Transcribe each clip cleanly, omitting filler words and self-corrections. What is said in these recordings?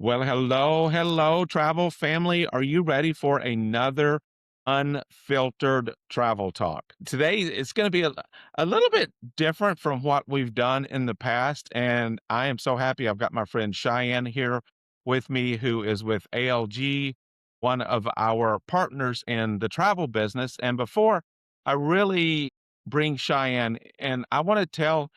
Well, hello, travel family. Are you ready for another unfiltered travel talk? Today, it's going to be a little bit different from what we've done in the past. And I am so happy I've got my friend Cheyenne here with me, who is with ALG, one of our partners in the travel business. And before I really bring Cheyenne, and I want to tell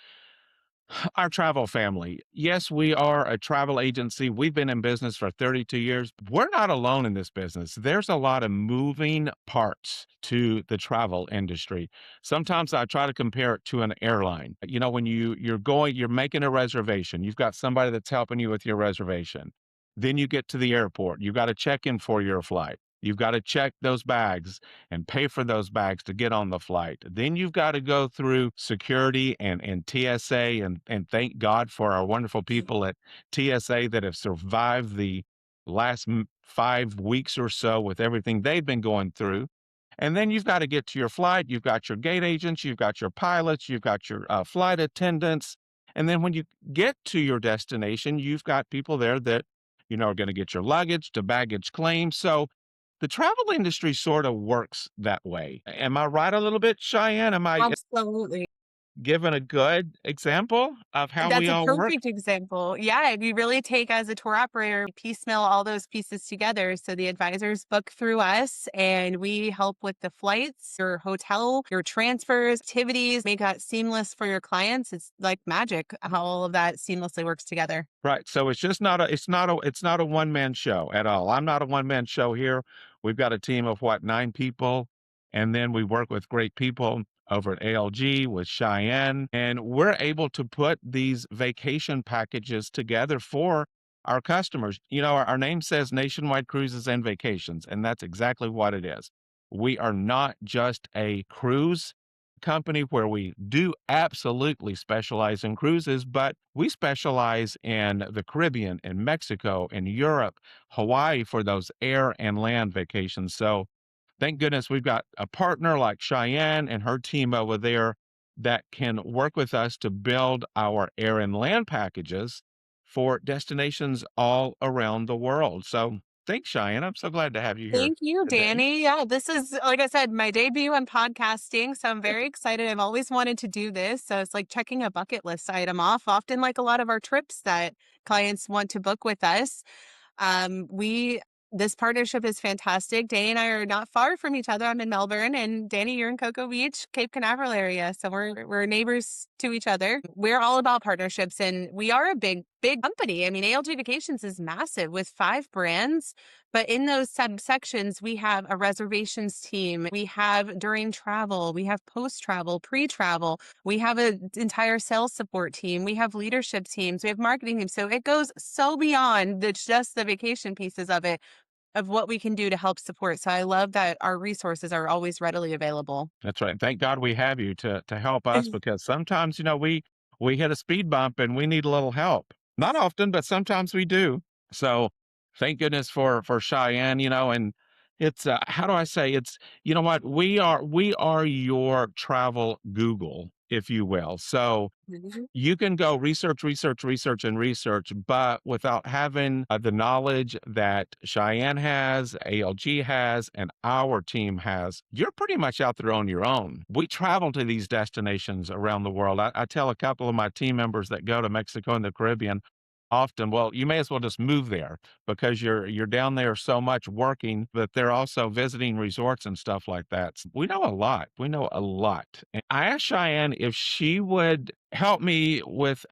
our travel family. Yes, we are a travel agency. We've been in business for 32 years. We're not alone in this business. There's a lot of moving parts to the travel industry. Sometimes I try to compare it to an airline. You know, when you're making a reservation, you've got somebody that's helping you with your reservation. Then you get to the airport. You've got to check in for your flight. You've got to check those bags and pay for those bags to get on the flight. Then you've got to go through security and TSA, and thank God for our wonderful people at TSA that have survived the last 5 weeks or so with everything they've been going through. And then you've got to get to your flight. You've got your gate agents, you've got your pilots, you've got your flight attendants. And then when you get to your destination, you've got people there that, are going to get your luggage to baggage claim. So the travel industry sort of works that way. Am I right a little bit, Cheyenne? Am I Absolutely. giving a good example of how That's we a all work? perfect example. Yeah, if you really take as a tour operator, piecemeal all those pieces together. So the advisors book through us and we help with the flights, your hotel, your transfers, activities, make that seamless for your clients. It's like magic how all of that seamlessly works together. Right. So it's just not a one-man show at all. I'm not a one-man show here. We've got a team of 9 people, and then we work with great people over at ALG with Cheyenne, and we're able to put these vacation packages together for our customers. Our name says Nationwide Cruises and Vacations, and that's exactly what it is. We are not just a cruise company where we do absolutely specialize in cruises, but we specialize in the Caribbean and Mexico and Europe, Hawaii for those air and land vacations. So thank goodness we've got a partner like Cheyenne and her team over there that can work with us to build our air and land packages for destinations all around the world. So thanks, Cheyenne. I'm so glad to have you here Thank you, today. Danny. Yeah, this is, like I said, my debut on podcasting. So I'm very excited. I've always wanted to do this. So it's like checking a bucket list item off, often like a lot of our trips that clients want to book with us. We This partnership is fantastic. Danny and I are not far from each other. I'm in Melbourne, and Danny, you're in Cocoa Beach, Cape Canaveral area. So we're neighbors to each other. We're all about partnerships, and we are a big company. I mean, ALG Vacations is massive with 5 brands, but in those subsections, we have a reservations team. We have during travel, we have post travel, pre travel. We have an entire sales support team. We have leadership teams. We have marketing teams. So it goes so beyond just the vacation pieces of it, of what we can do to help support. So I love that our resources are always readily available. That's right. Thank God we have you to help us because sometimes, we hit a speed bump and we need a little help. Not often, but sometimes we do. So thank goodness for Cheyenne, and it's how do I say it's you know what? We are your travel Google, if you will. So Mhm. you can go research, research, research, and research, but without having the knowledge that Cheyenne has, ALG has, and our team has, you're pretty much out there on your own. We travel to these destinations around the world. I tell a couple of my team members that go to Mexico and the Caribbean often, well, you may as well just move there because you're down there so much working, but they're also visiting resorts and stuff like that. So we know a lot. We know a lot. And I asked Cheyenne if she would help me with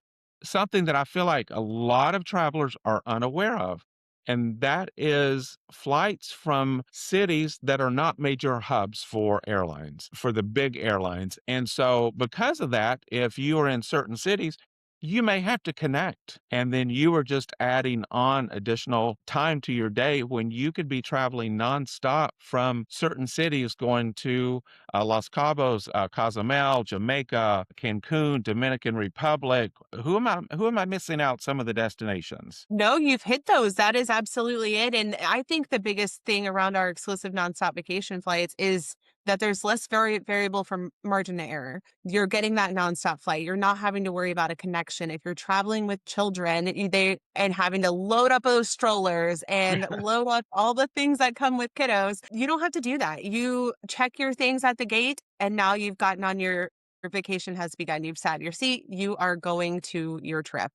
something that I feel like a lot of travelers are unaware of. And that is flights from cities that are not major hubs for airlines, for the big airlines. And so, because of that, if you are in certain cities, you may have to connect. And then you are just adding on additional time to your day when you could be traveling nonstop from certain cities going to Los Cabos, Cozumel, Jamaica, Cancun, Dominican Republic. Who am I missing out some of the destinations? No, you've hit those. That is absolutely it. And I think the biggest thing around our exclusive nonstop vacation flights is that there's less variable from margin to error. You're getting that nonstop flight. You're not having to worry about a connection. If you're traveling with children, they and having to load up those strollers and load up all the things that come with kiddos, you don't have to do that. You check your things at the gate, and now you've gotten on your vacation has begun. You've sat in your seat. You are going to your trip.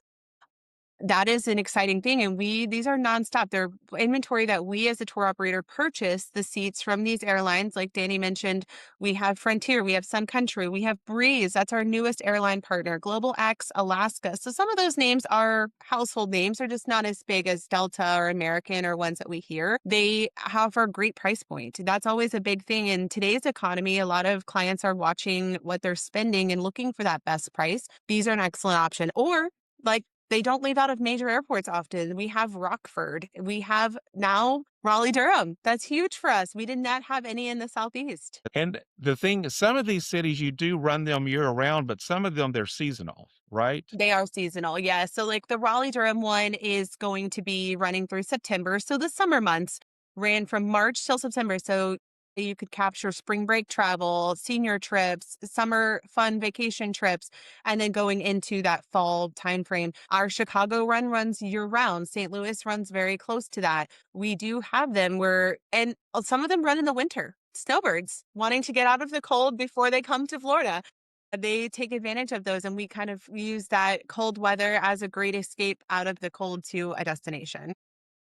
That is an exciting thing, and these are nonstop. They're inventory that we as a tour operator purchase the seats from these airlines. Like Danny mentioned, we have Frontier, we have Sun Country, we have Breeze. That's our newest airline partner, Global X, Alaska. So some of those names are household names. They're just not as big as Delta or American or ones that we hear. They have a great price point. That's always a big thing in today's economy. A lot of clients are watching what they're spending and looking for that best price. These are an excellent option. Or like they don't leave out of major airports often. We have Rockford. We have now Raleigh-Durham. That's huge for us. We did not have any in the Southeast. And the thing is, some of these cities, you do run them year round, but some of them, they're seasonal, right? They are seasonal, yeah. So like the Raleigh-Durham one is going to be running through September. So the summer months ran from March till September. So you could capture spring break travel, senior trips, summer fun vacation trips, and then going into that fall timeframe. Our Chicago run runs year round. St. Louis runs very close to that. We do have them where, and some of them run in the winter. Snowbirds wanting to get out of the cold before they come to Florida. They take advantage of those, and we kind of use that cold weather as a great escape out of the cold to a destination.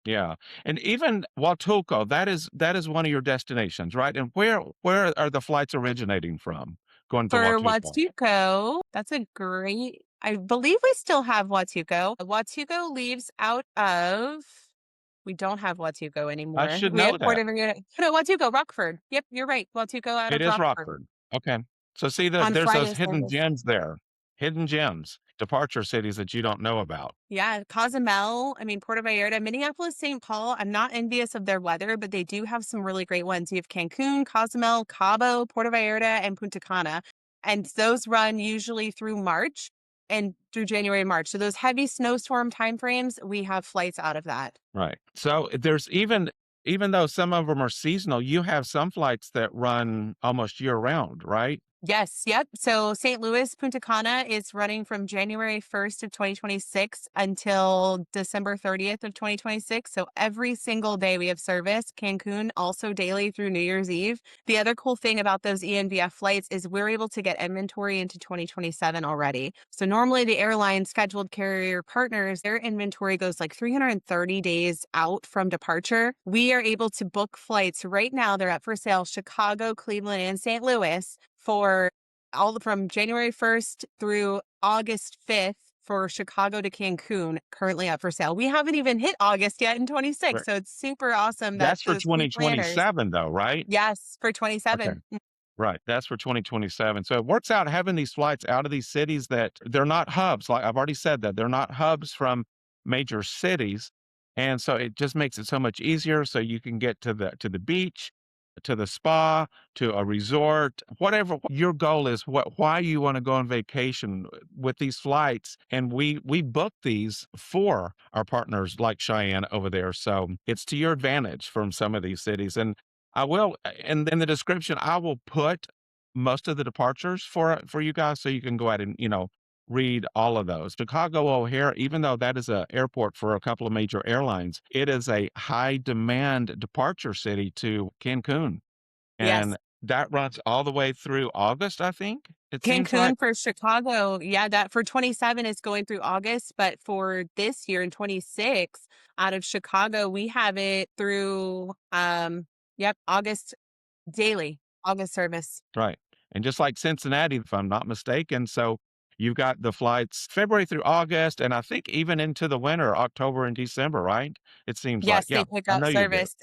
Yeah, and even Huatulco, that is one of your destinations, right? And where are the flights originating from going to For Huatulco? Huatulco, that's a great I believe we still have Huatulco. Huatulco leaves out of we don't have Huatulco I anymore. should We know have that. Puerto Vallarta. No, Huatulco, Rockford. Yep, you're right. Huatulco out It of is Rockford Rockford. Okay. So see, on there's those Friday hidden service. gems there, hidden gems, departure cities that you don't know about. Yeah, Cozumel, I mean, Puerto Vallarta, Minneapolis, St. Paul. I'm not envious of their weather, but they do have some really great ones. You have Cancun, Cozumel, Cabo, Puerto Vallarta, and Punta Cana. And those run usually through March and through January, March. So those heavy snowstorm timeframes, we have flights out of that. Right. So there's even though some of them are seasonal, you have some flights that run almost year round, right? Yes, yep. So St. Louis, Punta Cana is running from January 1st of 2026 until December 30th of 2026. So every single day we have service. Cancun also daily through New Year's Eve. The other cool thing about those ENVF flights is we're able to get inventory into 2027 already. So normally the airline scheduled carrier partners, their inventory goes like 330 days out from departure. We are able to book flights right now. They're up for sale, Chicago, Cleveland, and St. Louis for from January 1st through August 5th for Chicago to Cancun, currently up for sale. We haven't even hit August yet in 26, Right. so it's super awesome that That's for those pre-planners. 2027 though, right? Yes, for Okay. 27. Right, that's for 2027. So it works out having these flights out of these cities that they're not hubs, like I've already said that they're not hubs from major cities, and so it just makes it so much easier so you can get to the beach, to the spa, to a resort, whatever your goal is, why you wanna go on vacation with these flights, and we book these for our partners like Cheyenne over there, so it's to your advantage from some of these cities, and I will, and in the description, I will put most of the departures for you guys so you can go ahead and, read all of those. Chicago O'Hare, even though that is a airport for a couple of major airlines, it is a high demand departure city to Cancun, Yes. and that runs all the way through August, I think, it seems like. Cancun for Chicago. Yeah, that for 27 is going through August, but for this year in 26 out of Chicago, we have it through yep, August daily, August service. Right, and just like Cincinnati, if I'm not mistaken, so you've got the flights February through August, and I think even into the winter, October and December, right? It seems like, Yes, yeah, they pick I up know you do. service.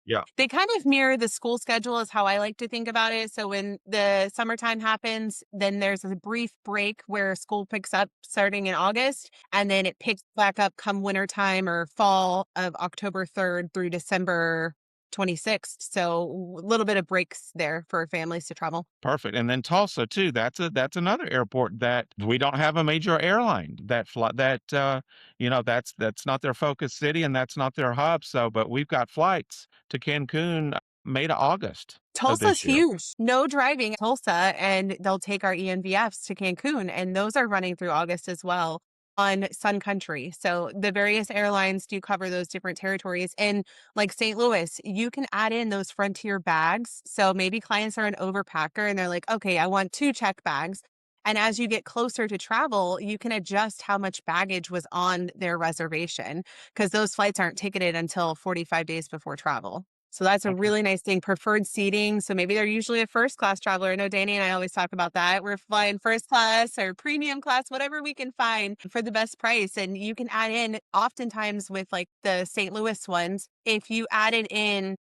Yeah, They kind of mirror the school schedule is how I like to think about it. So when the summertime happens, then there's a brief break where school picks up starting in August, and then it picks back up come wintertime or fall of October 3rd through December 26th. So a little bit of breaks there for families to travel. perfect, and then Tulsa too, that's another airport that we don't have a major airline that fly that, that's not their focus city and that's not their hub, so but we've got flights to Cancun May to August of Tulsa's this year. huge. No driving Tulsa, and they'll take our ENVFs to Cancun, and those are running through August as well on Sun Country. So the various airlines do cover those different territories. And like St. Louis, you can add in those frontier bags. So maybe clients are an overpacker and they're like, okay, I want 2 check bags. And as you get closer to travel, you can adjust how much baggage was on their reservation because those flights aren't ticketed until 45 days before travel. So that's a Okay. really nice thing. Preferred seating. So maybe they're usually a first class traveler. I know Danny and I always talk about that. We're flying first class or premium class, whatever we can find for the best price. And you can add in oftentimes with like the St. Louis ones, if you added in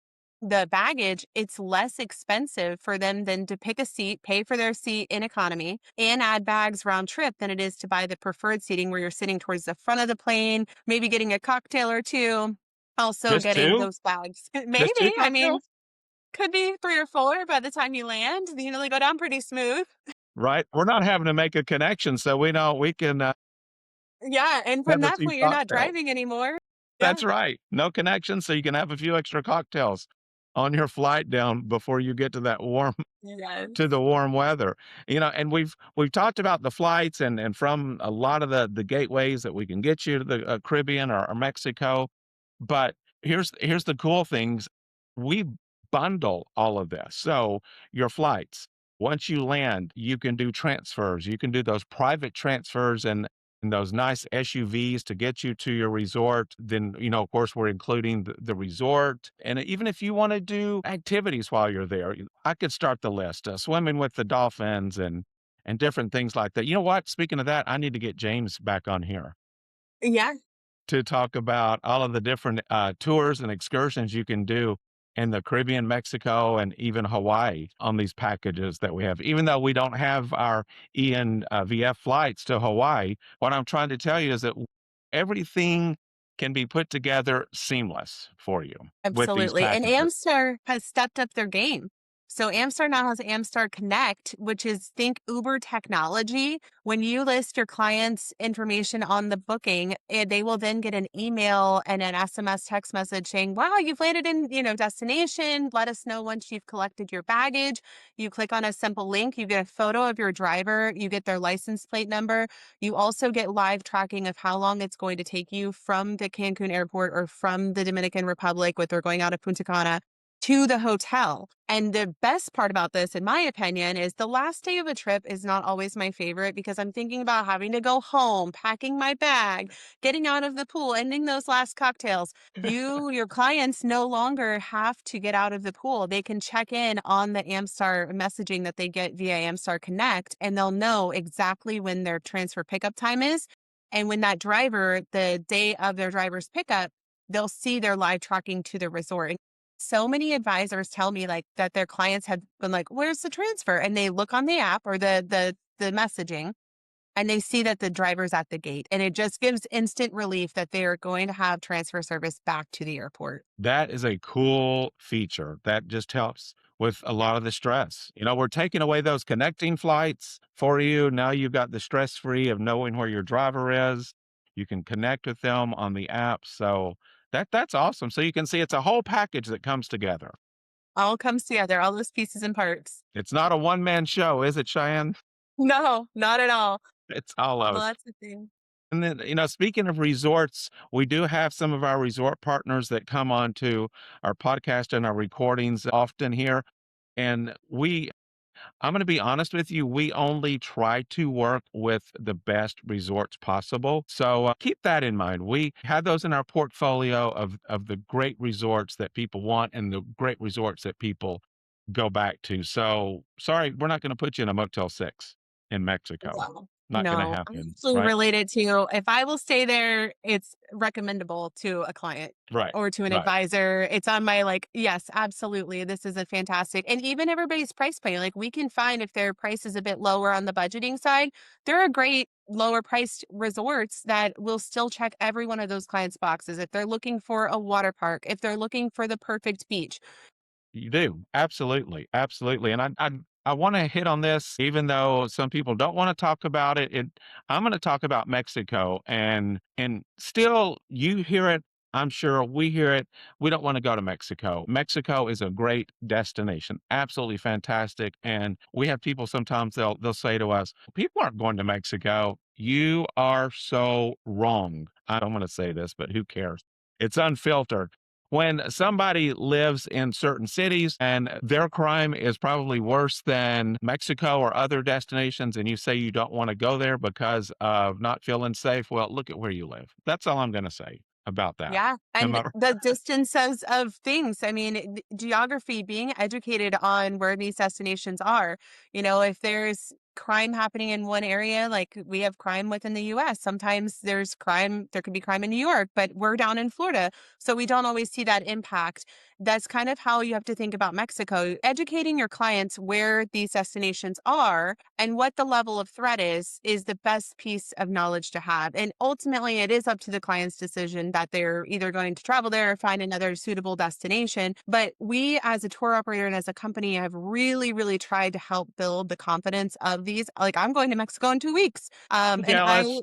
the baggage, it's less expensive for them than to pick a seat, pay for their seat in economy, and add bags round trip than it is to buy the preferred seating where you're sitting towards the front of the plane, maybe getting a cocktail or two, also Just getting 2? those bags. Just 2 Maybe. I mean, cocktails? could be 3 or 4 by the time you land. You know, they go down pretty smooth. Right? We're not having to make a connection, so we know we can, Yeah, and from have a that few point, you're not cocktails. driving anymore. Yeah. That's right. No connection, so you can have a few extra cocktails on your flight down before you get to that warm to Yes. the warm weather. And we've talked about the flights and from a lot of the gateways that we can get you to the, Caribbean or Mexico, but here's the cool things. We bundle all of this. So your flights, once you land, you can do transfers. You can do those private transfers and those nice SUVs to get you to your resort. Then, of course, we're including the resort. And even if you want to do activities while you're there, I could start the list, swimming with the dolphins and different things like that. You know what? Speaking of that, I need to get James back on here Yeah. to talk about all of the different tours and excursions you can do in the Caribbean, Mexico, and even Hawaii on these packages that we have. Even though we don't have our VF flights to Hawaii, what I'm trying to tell you is that everything can be put together seamless for you with these Absolutely. And packages. Amstar has stepped up their game. So Amstar now has Amstar Connect, which is think Uber technology. When you list your client's information on the booking, they will then get an email and an SMS text message saying, "Wow, you've landed in, destination. Let us know once you've collected your baggage." You click on a simple link, you get a photo of your driver, you get their license plate number. You also get live tracking of how long it's going to take you from the Cancun airport or from the Dominican Republic, with they're going out of Punta Cana, to the hotel. And the best part about this, in my opinion, is the last day of a trip is not always my favorite because I'm thinking about having to go home, packing my bag, getting out of the pool, ending those last cocktails. Your clients no longer have to get out of the pool. They can check in on the Amstar messaging that they get via Amstar Connect, and they'll know exactly when their transfer pickup time is. And when that driver, the day of their driver's pickup, they'll see their live tracking to the resort. So many advisors tell me like that their clients have been like, "Where's the transfer?" And they look on the app or the messaging, and they see that the driver's at the gate, and it just gives instant relief that they are going to have transfer service back to the airport. That is a cool feature that just helps with a lot of the stress. We're taking away those connecting flights for you. Now you've got the stress free of knowing where your driver is. You can connect with them on the app. So that's awesome. So you can see it's a whole package that comes together. All comes together, all those pieces and parts. It's not a one man show, is it, Cheyenne? No, not at all. It's all of us. Lots of things. And then, speaking of resorts, we do have some of our resort partners that come on to our podcast and our recordings often here. And I'm going to be honest with you, we only try to work with the best resorts possible. So keep that in mind. We have those in our portfolio of the great resorts that people want and the great resorts that people go back to. So sorry, we're not going to put you in a Motel 6 in Mexico. No. Not going to No, I happen, actually right? related to if I will stay there, it's recommendable to a client Right, or to an right. advisor. It's on my like, yes, absolutely. This is a fantastic. And even everybody's price point, like we can find if their price is a bit lower on the budgeting side, there are great lower priced resorts that will still check every one of those clients' boxes. If they're looking for a water park, if they're looking for the perfect beach. You do. Absolutely. Absolutely. And I want to hit on this, even though some people don't want to talk about it. I'm going to talk about Mexico and still you hear it I'm sure we hear it. We don't want to go to Mexico. Mexico is a great destination, absolutely fantastic. And we have people sometimes they'll say to us, "People aren't going to Mexico." You are so wrong. I don't want to say this, but who cares? It's unfiltered. When somebody lives in certain cities and their crime is probably worse than Mexico or other destinations, and you say you don't want to go there because of not feeling safe, well, look at where you live. That's all I'm going to say about that. Yeah, Am and I the distances of things. I mean, geography, being educated on where these destinations are. If there's crime happening in one area, like we have crime within the US, sometimes there could be crime in New York, but we're down in Florida. So we don't always see that impact. That's kind of how you have to think about Mexico, educating your clients where these destinations are and what the level of threat is the best piece of knowledge to have. And ultimately, it is up to the client's decision that they're either going to travel there or find another suitable destination. But we, as a tour operator and as a company, have really, really tried to help build the confidence of these. Like, I'm going to Mexico in 2 weeks. And jealous?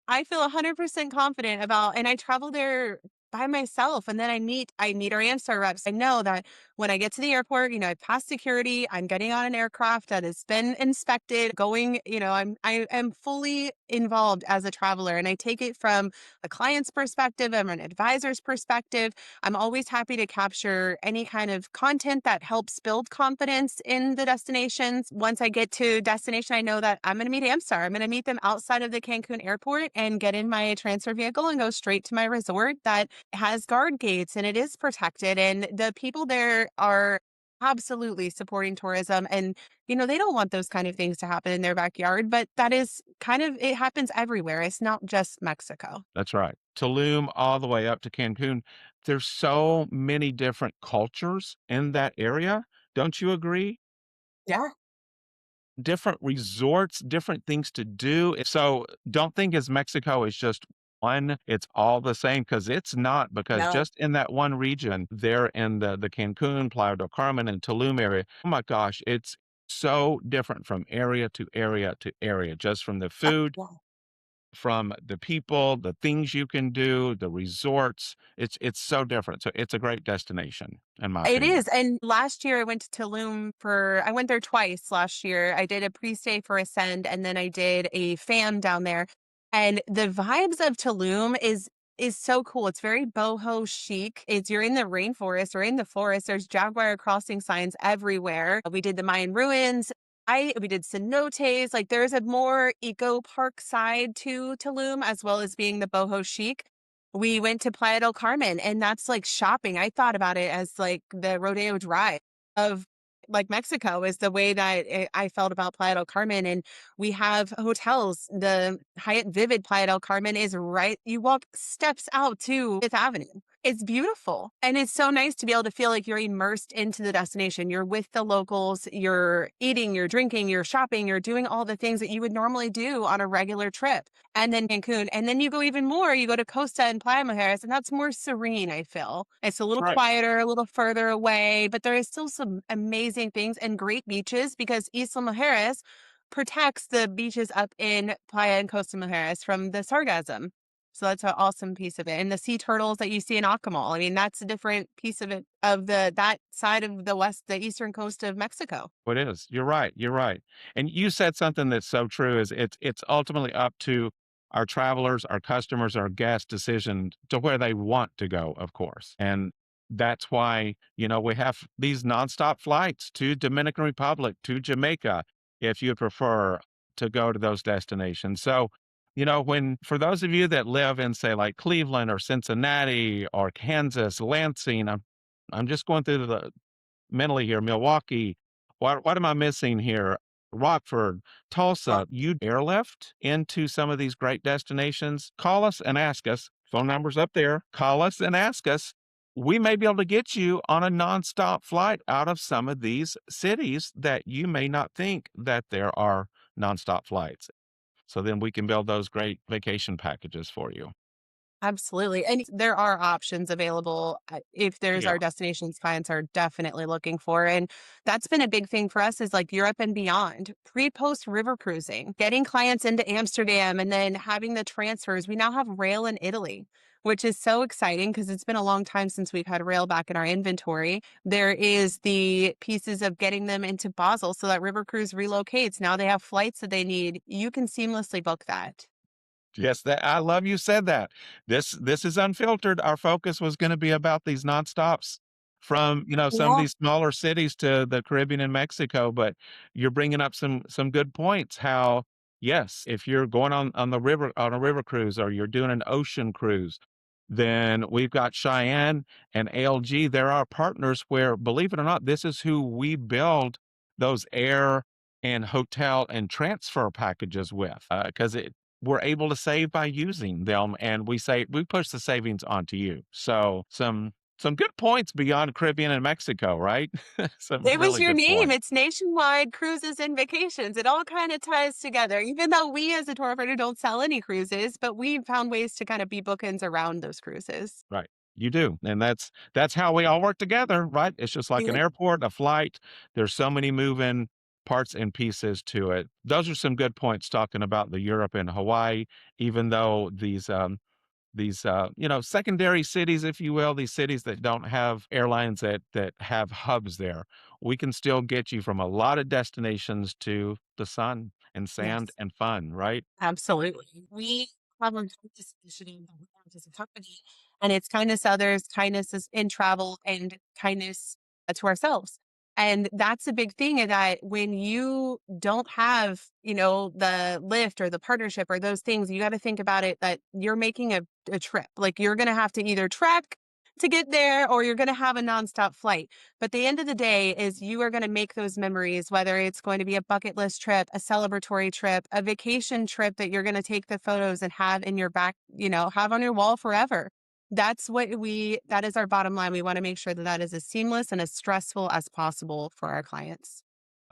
I feel 100% confident about, and I travel there by myself. And then I meet our Anstar reps. I know that when I get to the airport, I pass security, I'm getting on an aircraft that has been inspected, going, I am fully involved as a traveler. And I take it from a client's perspective and an advisor's perspective. I'm always happy to capture any kind of content that helps build confidence in the destinations. Once I get to destination, I know that I'm going to meet Amstar. I'm going to meet them outside of the Cancun airport and get in my transfer vehicle and go straight to my resort that has guard gates and it is protected. And the people there are absolutely supporting tourism. And, they don't want those kind of things to happen in their backyard, but that is kind of, it happens everywhere. It's not just Mexico. That's right. Tulum all the way up to Cancun. There's so many different cultures in that area. Don't you agree? Yeah. Different resorts, different things to do. So don't think as Mexico is just one, it's all the same because it's not. Because No. just in that one region, there in the Cancun, Playa del Carmen, and Tulum area, oh my gosh, it's so different from area to area to area, just from the food, Yeah. from the people, the things you can do, the resorts. It's so different. So it's a great destination, in my It opinion. is, and last year I went to Tulum I went there twice last year. I did a pre-stay for Ascend, and then I did a fam down there, and the vibes of Tulum is so cool. It's very boho chic. You're in the rainforest or in the forest. There's jaguar crossing signs everywhere. We did the Mayan ruins. We did cenotes. Like, there's a more eco park side to Tulum as well as being the boho chic. We went to Playa del Carmen, and that's like shopping. I thought about it as like the rodeo drive of like Mexico is the way that I felt about Playa del Carmen. And we have hotels. The Hyatt Vivid Playa del Carmen is right. You walk steps out to Fifth Avenue. It's beautiful. And it's so nice to be able to feel like you're immersed into the destination. You're with the locals, you're eating, you're drinking, you're shopping, you're doing all the things that you would normally do on a regular trip. And then Cancun. And then you go even more, you go to Costa and Playa Mujeres, and that's more serene, I feel. It's a That's little right. quieter, a little further away, but there is still some amazing things and great beaches because Isla Mujeres protects the beaches up in Playa and Costa Mujeres from the sargassum. So that's an awesome piece of it. And the sea turtles that you see in Acamal, I mean, that's a different piece of it, of that side of the eastern coast of Mexico. It is. You're right. You're right. And you said something that's so true is it's ultimately up to our travelers, our customers, our guests' decision to where they want to go, of course. And that's why, we have these nonstop flights to Dominican Republic, to Jamaica, if you prefer to go to those destinations. So, when for those of you that live in, say, like Cleveland or Cincinnati or Kansas, Lansing, I'm just going through the mentally here, Milwaukee. What am I missing here? Rockford, Tulsa. You airlift into some of these great destinations. Call us and ask us. Phone number's up there. Call us and ask us. We may be able to get you on a nonstop flight out of some of these cities that you may not think that there are nonstop flights. So then we can build those great vacation packages for you. Absolutely. And there are options available if there's Yeah. our destinations clients are definitely looking for. And that's been a big thing for us is like Europe and beyond, pre-post river cruising, getting clients into Amsterdam and then having the transfers. We now have rail in Italy, which is so exciting because it's been a long time since we've had rail back in our inventory. There is the pieces of getting them into Basel so that River Cruise relocates. Now they have flights that they need. You can seamlessly book that. Yes, that I love you said that. This is unfiltered. Our focus was gonna be about these nonstops from, some of Yeah. these smaller cities to the Caribbean and Mexico, but you're bringing up some good points how, yes, if you're going on the river on a river cruise or you're doing an ocean cruise, then we've got Cheyenne and ALG. They're our partners where, believe it or not, this is who we build those air and hotel and transfer packages with, because it we're able to save by using them, and we push the savings onto you. So some good points beyond Caribbean and Mexico, right? Some It was really your good name. points. It's nationwide cruises and vacations. It all kind of ties together, even though we as a tour operator don't sell any cruises, but we found ways to kind of be bookends around those cruises. Right. You do. And that's how we all work together, right? It's just like an Yeah. airport, a flight. There's so many moving parts and pieces to it. Those are some good points talking about the Europe and Hawaii, even though these secondary cities, if you will, these cities that don't have airlines that have hubs there, we can still get you from a lot of destinations to the sun and sand Yes. and fun, right? Absolutely. We have a this initiative that we have as a company, and it's kindness to others, kindness in travel, and kindness to ourselves. And that's a big thing that when you don't have, the lift or the partnership or those things, you got to think about it that you're making a trip. Like you're going to have to either trek to get there or you're going to have a nonstop flight. But the end of the day is you are going to make those memories, whether it's going to be a bucket list trip, a celebratory trip, a vacation trip that you're going to take the photos and have in your back, have on your wall forever. That is our bottom line. We want to make sure that that is as seamless and as stressful as possible for our clients.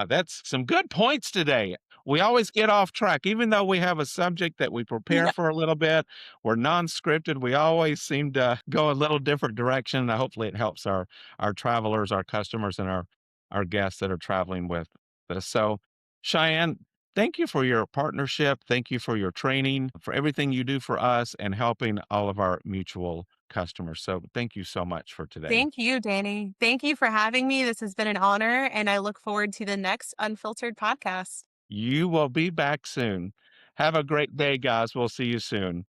That's some good points today. We always get off track, even though we have a subject that we prepare Yeah. for a little bit. We're non-scripted. We always seem to go a little different direction. Hopefully, it helps our travelers, our customers, and our guests that are traveling with us. So, Cheyenne, thank you for your partnership. Thank you for your training, for everything you do for us, and helping all of our mutual customers. So, thank you so much for today. Thank you, Danny. Thank you for having me. This has been an honor, and I look forward to the next Unfiltered podcast. You will be back soon. Have a great day, guys. We'll see you soon.